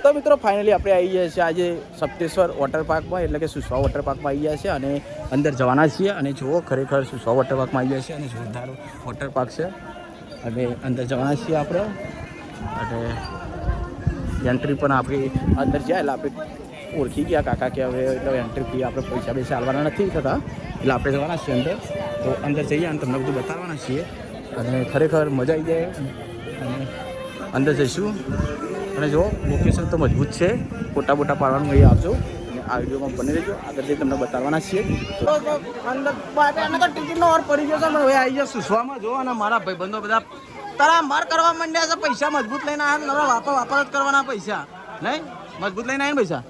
તો મિત્રો ફાઇનલી આપણે આવી ગયા છીએ આજે સપ્તેશ્વર વોટર પાર્કમાં, એટલે કે સુસવા વોટર પાર્કમાં આવી ગયા છીએ અને અંદર જવાના છીએ. અને જુઓ ખરેખર સુસવા વોટર પાર્કમાં આવી ગયા છીએ અને જોરદાર વોટર પાર્ક છે અને અંદર જવાના છીએ આપણે. અને એન્ટ્રી પણ આપણી અંદર જાય એટલે આપણે ઓળખી ગયા કાકા કે હવે એટલે એન્ટ્રી ફી આપણે પૈસા હાલવાના નથી થતા, એટલે આપણે જવાના છીએ અંદર. તો અંદર જઈએ અને તમને બધું બતાવવાના છીએ અને ખરેખર મજા આવી જાય. અને અંદર જઈશું અને જો લોકેશન તો મજબૂત છે, ફોટા બોટા પાડવાનું અહીં આવજો અને આ વિડીયોમાં બની રહેજો. આગળ જઈ તમને બતાવવાના છીએ. તો અંદર તો ટિકિટનો ઓર પડી ગયો છે, પણ હવે આવી જાય સુસવામાં જો. અને મારા ભાઈબંધો બધા તારા માર કરવા માંડ્યા છે. પૈસા મજબૂત લઈને આવ્યા, નવા વાપર જ કરવાના પૈસા નહીં, મજબૂત લઈને આવીને પૈસા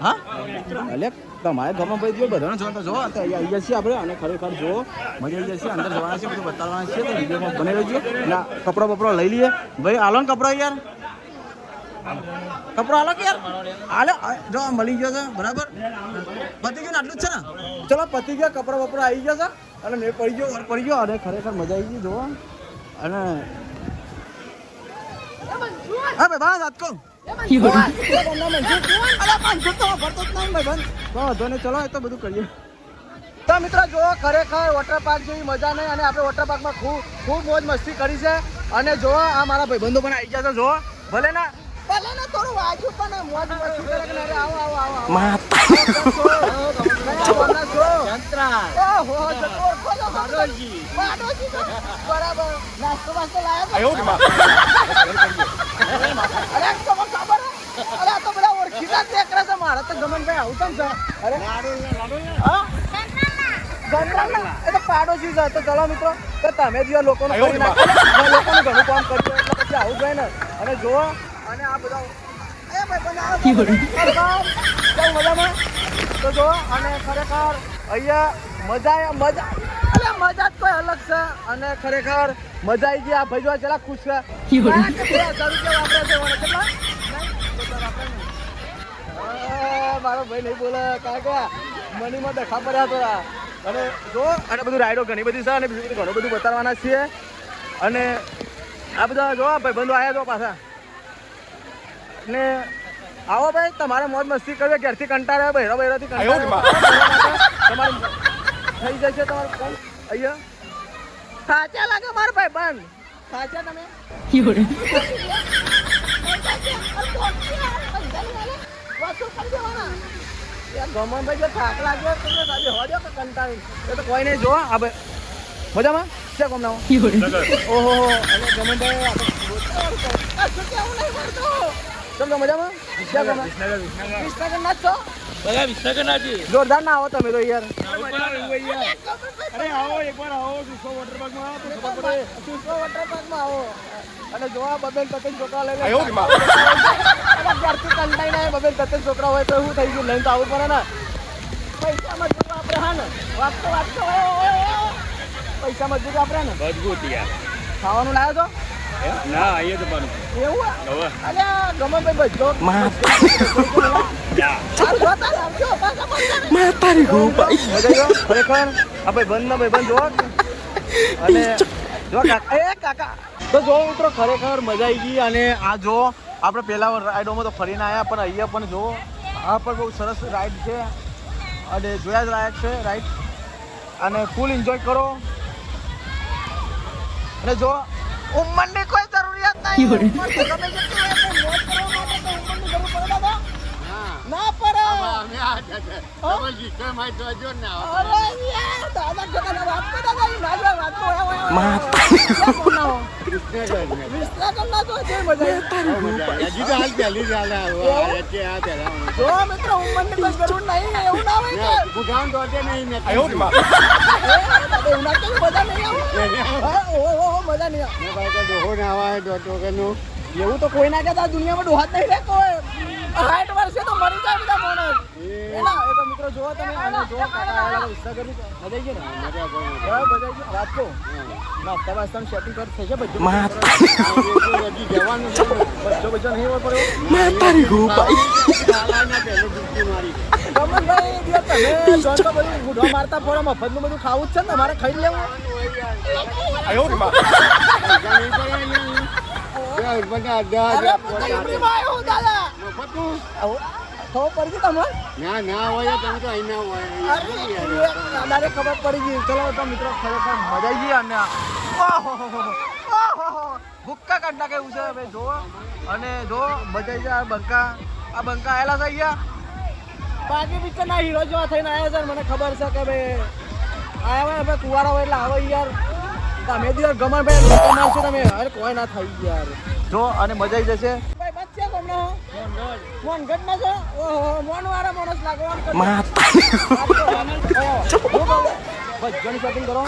હા. એટલે તમારે ઘરમાં ભાઈ જો બધાને જોવા જો આવી ગયા છીએ આપણે. અને ખરેખર જો મજા આવી જશે. અંદર જવાના છે, બધું બતાવવાના છે. તો વિડીયોમાં બની રહેજો. ના કપડો બપડો લઈ લઈએ ભાઈ. હાલો ને કપડો યાર, કપડો હાલો કે યાર હાલો. જો મળી ગયો છે બરાબર, પતી ગયું ને આટલું જ છે ને. ચલો પતી ગયા, કપડો બપડો આવી ગયો છે અને મેં પડી ગયો અને ખરેખર મજા આવી ગઈ જોવા. અને હા ભાઈ બસ વાત કહું ચલો એ તો બધું કરીએ. તો મિત્રો જો ખરેખર વોટર પાર્ક જેવી મજા નહીં. અને આપણે વોટર પાર્કમાં ખૂબ મોજ મસ્તી કરી છે. અને જો આ મારા ભાઈબંધો પણ આવી ગયા છે. જો ભલે ને થોડું વાંચ્યું પણ મોજ મસ્તી કરે કે અરે આવો આવો આવો બરાબર. નાસ્તો વાસ્તો લાયા તો બધા ઓળખીતા ચેક કરે છે. મારા તો ગમનભાઈ આવું કેમ છે? અરે એ તો પાડોશી છે. તો ચલો મિત્રો, તો તમે જો લોકોનું ઘણું કામ કર્યું એટલે પછી આવું જોઈએ ને. અને જુઓ અને આ બધા મજામાં તો જો. અને ખરેખર અહીંયા મજા જ કોઈ અલગ છે. અને ખરેખર મજા આવી ગઈ. આ ભાઈ જો ચલા ખુશ છે. મારો ભાઈ નહીં બોલે કાકા, મનીમાં દેખા પડ્યા હતા. અને જો અને બધું રાઈડો ઘણી બધી છે અને બીજું બધું ઘણું બધું બતાવવાના છીએ. અને આ બધા જો ભાઈ બંધો આવ્યા છો પાછા. ને આવો ભાઈ, તમારે મોજ મસ્તી કરવી, ઘેરથી કંટાળે બહેરાથી તમારે થઈ જશે. તમારું કોણ અહીંયા સાચા લાગે મારા ભાઈ બંધ સાચા તમે ગમનભાઈ જો થાક લાગ્યો તો હોજો કે કંટાળી એ તો કોઈ નહીં. જો આ ભાઈ મજામાં છે કોમ ના ઓહો. અને ગમનભાઈ ચલો મજામાં વિસનગર ના છો? વિસનગર ના જી. જોરદાર ના આવો તમે તો યાર. અરે આવો એકવાર આવો સુસો વોટર પાર્કમાં. સુસો વોટર પાર્કમાં આવો અને જોવા બબેલ તતેન છોકરા લઈ લે. ઘરથી કંટાઈને બબેલ તતેન છોકરા હોય તો શું થઈ ગયું? લઈને તો આવું પડે ને. પૈસા મજબૂત આપણે હા ને વાંચતો પૈસા મજબૂત આપણે ને મજબૂત યાર. ખાવાનું લાવ્યો તો ના અહીંયા જવાનું એવું? અલ્યા ગમનભાઈ બધો ખરેખર આ ભાઈ બંધ ના ભાઈ બંધ જો. અને જો કાકા તો જો મિત્રો ખરેખર મજા આવી ગઈ. અને આ જો આપણે પહેલા રાઈડોમાં તો ફરીને આવ્યા, પણ અહીંયા પણ જો આ પણ બહુ સરસ રાઈડ છે અને જોયા જ લાયક છે રાઈડ. અને ફૂલ એન્જોય કરો. અને જો ઉંમરની કોઈ જરૂરિયાત નહીં. ગમે જેટલી મોજ કરવા માટે તો ઉંમરની જરૂર પડે દાદા ના પડે. દાદા જગા વાત તો દાદા ના વાત તો જો મિત્રો ઉંમરની કોઈ જરૂર નહીં. એવું ના હોય એવું તો કોઈ ના કહેતા દુનિયામાં ડોહાત નહીં રે કોઈ. 60 વર્ષે તો મરી જાય બધા માણસ. એ તો મિત્રો જોવો તમે જો કાકા વિસનગર ની મજા આવી ગઈ ને. મજા આવી વાત કહો નાસ્તા વાસ્તા શોપિંગ કર થશે બધું જવાનું છે. બચ્ચો નહીં હોય પડ્યો માતારી ગોપાઈ ગમનભાઈ તમે જોન તો બધું ગુઢો મારતા ફોડો મફતનું બધું ખાવું જ છે ને. મારે ખાઈ લેવું ખબર પડી ગઈ તમને? ના હોય તમે તો અહીં ના હોય. અરે ખબર પડી ગઈ. ચલો તો મિત્રો ખરેખર મજા આવી ગઈ અને ભૂક્કા કાઢ નાખે એવું છે ભાઈ. જો અને જો મજા આવી જાય. આ બંકા આવેલા છે અહીંયા બાકી પિક્ચર ના હીરો જેવા થઈને આવ્યા છે. મને ખબર છે કે ભાઈ આવ્યા હોય ભાઈ કુવારા હોય એટલે આવે યાર. તમે દિવસ ગમન ભાઈ લોકો મારશો તમે. અરે કોઈ ના થઈ યાર. જો અને મજા આવી જશે ભાઈ. બચ્ચા કોમનો મોન ઘટના છે. ઓહો મોન વાળા માણસ લાગવાનું ભજન શોપિંગ કરો.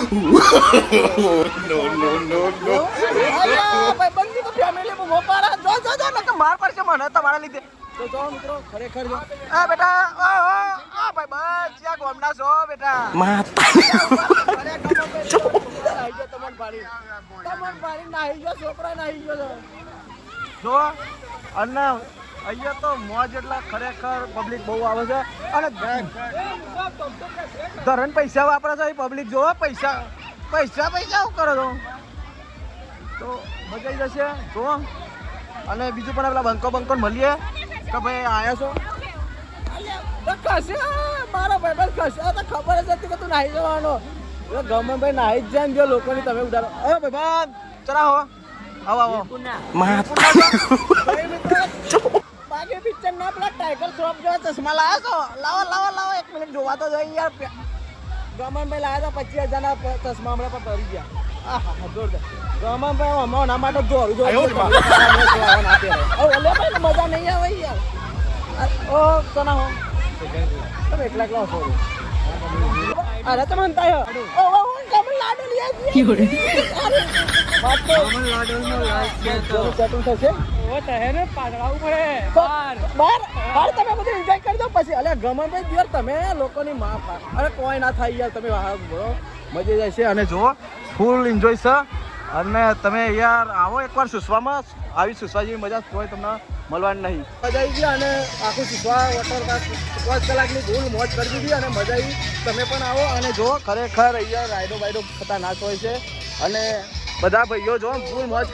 ભાઈ બંદી તો ફેમિલી માં મોપારા જો માર પડશે મને તમારા લીધે. તો જો મિત્રો ખરેખર જો આ બેટા ભાઈ બસ ક્યાં ગોમના છો બેટા. છોકરા નાહી ગયો જો અને અહીંયા તો મોજ એટલે ખરેખર પબ્લિક બહુ આવે છે અને ધરણ પૈસા વાપરે છે પબ્લિક. જો પૈસા શું કરો છો તો મજા આવી જશે. જો અને બીજું પણ પેલા બંકો મળીએ કે ભાઈ આયા છો કશે મારા ભાઈ બસ કશે તો ખબર જ હતી કે તું નાહી જવાનો. ગમે ભાઈ નાહી જ જાય ને જો લોકોની તમે ઉડાડો. અરે ભાઈ બાદ ચલા આવો બાકી પિક્ચર ના પેલા ટાઈગર શ્રોફ જેવા ચશ્મા લાવ્યા છો. લાવો 1 મિનિટ જોવા તો જોઈએ યાર. ગમનભાઈ લાવ્યા હતા 25,000 ના ચશ્મા હમણાં પણ તરી ગયા. જોરદાર ગમનભાઈ હમણાં ના માટે દોડું મજા નહીં આવે યાર. ઓ કોના હો તમે એકલા હો. અરે તમે અંતા કમલ લાડુ લઈ તમે બધું એન્જોય કરી દો પછી. અલે ગમનભાઈ યાર તમે લોકોની માફ. અરે કોઈ ના થાય યાર. તમે બોલો મજા જાય છે અને જો ફૂલ એન્જોય છે. અને તમે યાર આવો એકવાર સુસવામાં. આવી સુસવા જેવી મજા કોઈ તમને મળવાની નહીં. મજા આવી ગઈ અને આખું સુસવા વોટર પાર્ક 5 કલાકની ફૂલ મોજ કરી દીધી અને મજા આવી. તમે પણ આવો અને જો ખરેખર અહીંયા રાઈડો ખતરનાક હોય છે અને બધા ભાઈઓ જો ફૂલ મોજ.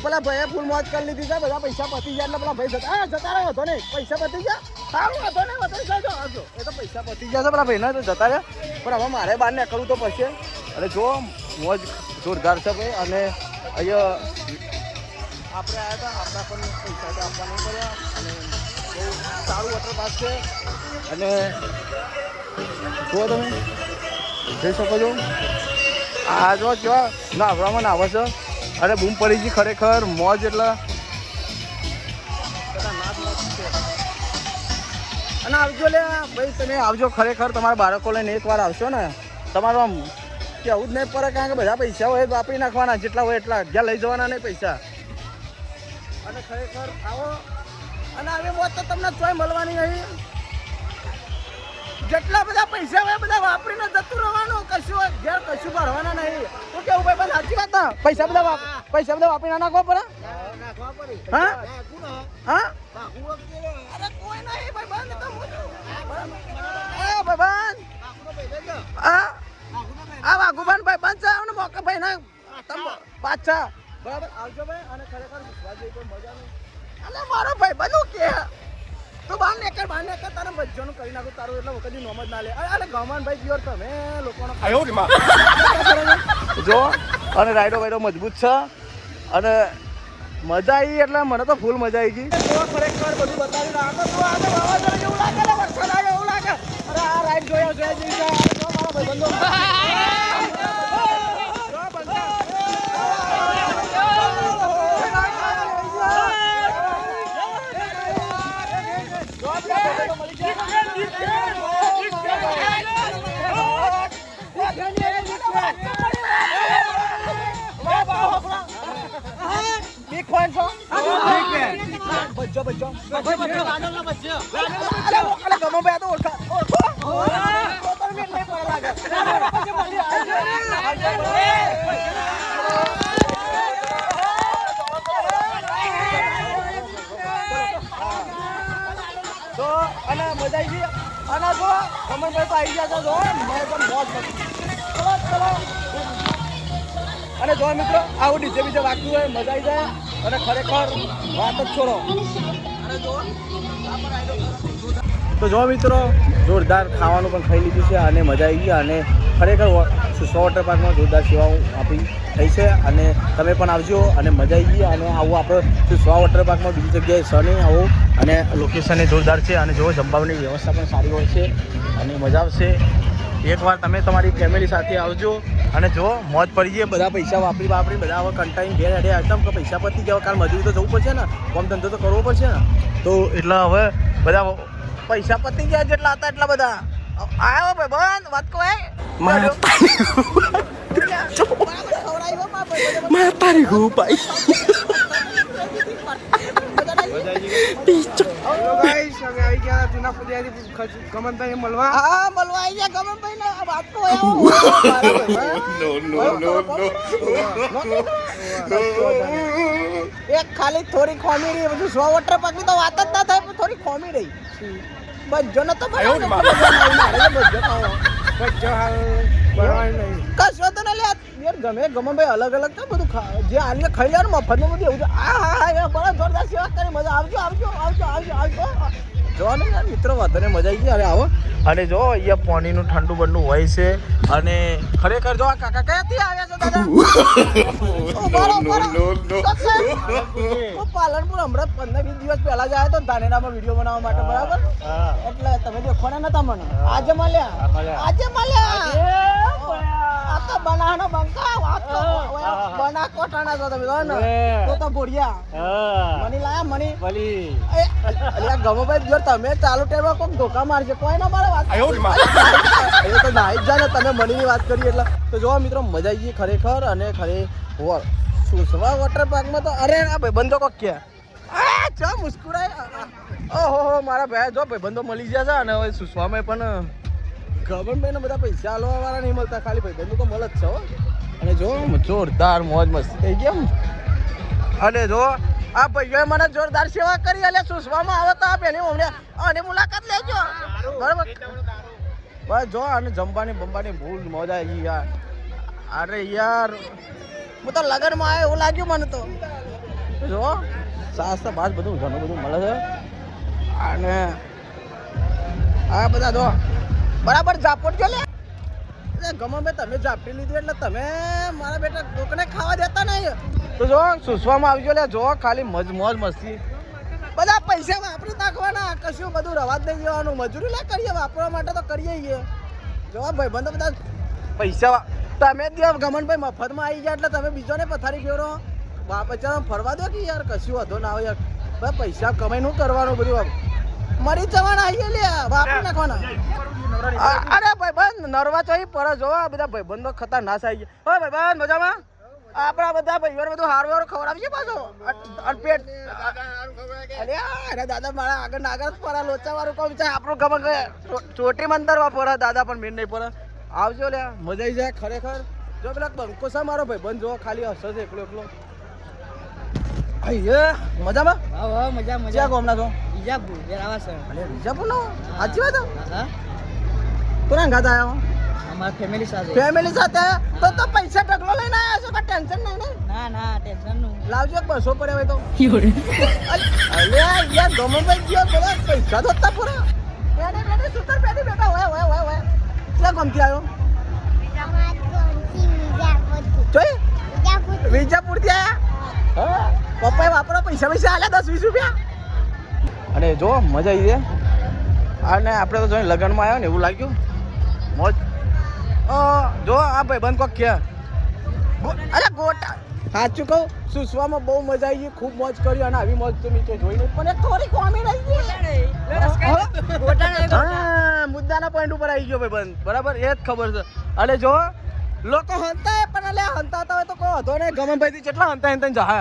પેલા ભાઈએ ફૂલ મોજ કરી લીધી છે. બધા પૈસા પતી ગયા એટલે પેલા ભાઈ જતા રહો. હતો નહીં પૈસા પતી ગયા સારું હતો ને વધારે આવજો. એ તો પૈસા પતી ગયા છે પેલા ભાઈને તો જતા રહ્યા. પણ હવે મારે બહાર નીકળવું તો પછી. અને જો મોજ જોરદાર છે ભાઈ. અને અહીંયા આપણે આવ્યા હતા આપણા પણ પૈસા આપવા નહીં પડ્યા અને બહુ સારું વોટર પાર્ક છે. અને જુઓ તમે જોઈ શકો છો આ જો કેવા નાવડામાં આવે છે. અરે બૂમ પડી ગઈ ખરેખર. મોજ એટલે અને આવજો લે ભાઈ. તમે આવજો ખરેખર. તમારા બાળકો લઈને એકવાર આવશો ને તમારું આમ કેવું જ નહીં પડે. કારણ કે બધા પૈસા હોય વાપરી નાખવાના. જેટલા હોય એટલા જ્યાં લઈ જવાના નહીં પૈસા. અને ખરેખર આવો અને આવી મોત તો તમને ચોય મળવાની નહીં. જેટલા બધા પૈસા હોય બધા વાપરીને જતું રહેવાનું. કશું ઘેર કશું ભરવાના નહીં. તો કેવું ભાઈ બસ સાચી વાત ના. પૈસા બધા વાપરી ના નાખવા પડે. હા અરે કોઈ નહીં ભાઈ બંધ તો ભાઈ વાઘુબાન ભાઈ બંધ છે. મોકા ભાઈ ના પાછા બરાબર આવજો ભાઈ. અને ખરેખર વિશ્વાસ જેવી કોઈ મજા નહીં. અને મારો ભાઈ બધું કે તું બહાર નીકળ તારે બચ્ચાનું કરી નાખું તારું એટલે વખત નોમ જ ના લે. અરે ગમન ભાઈ પ્યોર તમે લોકોનો જો અને રાઈડો મજબૂત છે અને મજા આવી. એટલે મને તો ફૂલ મજા આવી ગઈ. ખરેખર બધું બતાવી રાખો. વાવાઝોડું એવું લાગે વરસાદ આવે એવું લાગે. અરે આ રાઈડ જોયા જેવી છે. મારા ભાઈ બંધો બચ્ચો ગમો ભાઈ તો ઓળખો તો અને મજા આવી ગઈ. અને જો ગમનભાઈ તો આવી ગયા છે. જો મોજ ચલો અને જો મિત્રો આવું ડીજે બીજે વાગતું હોય મજા આવી જાય. અને ખરેખર વાત જ છોડો. અને તો જો મિત્રો જોરદાર ખાવાનું પણ ખાઈ લીધું છે અને મજા આવી ગઈ અને ખરેખર સુસવા વોટર પાર્કમાં જોરદાર સેવાઓ આપી થઈ છે અને તમે પણ આવજો અને મજા આવી ગઈ અને આવું આપણે સુસવા વોટર પાર્કમાં બીજી જગ્યાએ સને આવો અને લોકેશન એ જોરદાર છે અને જો જમવાની વ્યવસ્થા પણ સારી હોય છે અને મજા આવશે. એકવાર તમે તમારી ફેમિલી સાથે આવજો અને જો મોજ પડી જાય. બધા પૈસા વાપરી બધા હવે કંટાઈને ઘેર હેડે આવતા કે પૈસા પતી ગયા કારણ મજૂરી તો જવું પડશે ને, કામ ધંધો તો કરવો પડશે ને. તો એટલે હવે બધા પૈસા પતી ગયા જેટલા હતા એટલા બધા આવ્યો ભાઈ બંધ વાત કહો એક ખાલી થોડી ખોમી રહી બધું 100 વોટર પાર્ક ની તો વાત જ ના થાય પણ થોડી ખોમી રહી બજો ન તો કશો તો ના લે યાર ગમે ભાઈ અલગ અલગ તો બધું જે આને ખાઈ લેવાનું મફતમાં બધું એવું હા બड़ा જોરદાર સેવા કરી મજા આવજો જો ને યાર મિત્રો વધારે મજા આવી ગઈ. અરે આવો અને જો અહીંયા પાણીનું ઠંડુ બંડુ હોય છે અને ખરેખર જો આ કાકા ક્યાંથી આવ્યા છો દાદા? પાલનપુર હમણાં 15-20 દિવસ પહેલા જ આવ્યો તો ધાનેરામાં વિડીયો બનાવવા માટે બરાબર એટલે તમે દેખોના નતા મને આજે મળ્યા આ તો બનાનો બંકા વાત તો બના કોટાના છો તમે ને તો ભોડિયા મની લાયા મની અલ્યા ગમો ભાઈ જો તમે ચાલુ ટાઈમમાં કોક ધોકા મારશે કોઈ ના મારે વાત એ તો નાઈ જ જાય ને તમે મનીની વાત કરી એટલે તો જો મિત્રો મજા આવી ગઈ ખરેખર અને સુસવા વોટર પાર્કમાં તો અરે આ ભાઈબંધો કોક ક્યાં ચા મુસ્કુરાય ઓહો મારા ભાઈ જો ભાઈબંધો મળી ગયા છે અને હવે સુસવામાં પણ ગવર્મેન્ટને બધા પૈસા આલવા વાળા નહીં મળતા ખાલી ભાઈબંધો તો મળે જ છે હો. અને જો જોરદાર મોજ મસ્તી થઈ ગઈ અને જો આ ભાઈઓએ મને જોરદાર સેવા કરી એટલે સુસવામાં આવે તો પેલી અને મુલાકાત લેજો બરાબર બસ જો અને જમવાની બંબાની મોજ આવી યાર. અરે યાર હું તો લગનમાં આવ્યો એવું લાગ્યું મને તો જો સાસ તો બાસ બધું ઘણું બધું મળે છે અને આ બધા જો બરાબર ઝાપટ જો લે ગમે ભાઈ તમે ઝાપટી લીધું એટલે તમે મારા બેટા કોકને ખાવા દેતા નહીં. તો જો સુસવામાં આવજો લે જો ખાલી મોજ મસ્તી બધા પૈસા વાપરી નાખવાના કશું બધું રવા જ નહીં જવાનું મજૂરી લે કરીએ વાપરવા માટે તો કરીએ જો ભાઈબંધો બધા પૈસા તમે ગમનભાઈ મફતમાં આવી ગયા એટલે તમે બીજોને પથારી ફેરો બચારા ફરવા દો કે યાર કશું વધો ના આવે યાર ભાઈ પૈસા કમાઈ નું કરવાનું બધું મરી જવાના આવીએ લે વાપરી નાખવાના. અરે ભાઈબંધ નરવા ચોઈ પર જોવા બધા ભાઈબંધો ખતરનાક આવી ગયા. હો ભાઈબંધ મજામાં આપણા બધા ભાઈઓને બધું હારું ખવડાવશે પાછો પેટ અરે દાદા મારા આગળ પરા લોચા વાળું કહું છે આપણું ગમે ચોટી મંદર પરા દાદા પણ મેન નહીં પરા આવજો લે મજા આવી જાય ખરેખર. જો પેલા બંકો છે મારો ભાઈ બંધ જો ખાલી હશે છે એકલો મજામાં મજા ગોમના છો વિજાપુર નો સાચી વાત કોના ગાતા આવ્યા અમારા ફેમિલી સાથે તો પૈસા ઢગલો લઈને આવ્યા છો કે ટેન્શન નહીં ને? ના ટેન્શન નું લાવજો 200 પડ્યા હોય તો અલે યાર ગમભાઈ ગયો બોલો પૈસા તો હતા પૂરા બેઠે સુતર બેઠા હોય ક્યાં ગમતી આવ્યો વિજાપુર થી આયા પપ્પાએ વાપરો પૈસા આલ્યા 10-20 રૂપિયા અને જો મજા આવી છે અને આપણે તો જોઈને લગ્નમાં આવ્યો ને એવું લાગ્યું મોજ. જો આ ભાઈ બંધ કોક ક્યાં અરે ગોટા સાચું કહું સુસવામાં બહુ મજા આવી ગઈ ખૂબ મોજ કરી અને આવી મોજ તો નીચે જોઈ નહીં પણ થોડી કોમી રહી ગઈ મુદ્દાના પોઈન્ટ ઉપર આવી ગયો ભાઈ બંધ બરાબર એ જ ખબર છે. અને જો લોકો હંતા પણ હંતાતા હોય તો કહો હતો ને ગમે ભાઈ જેટલા હંતા જા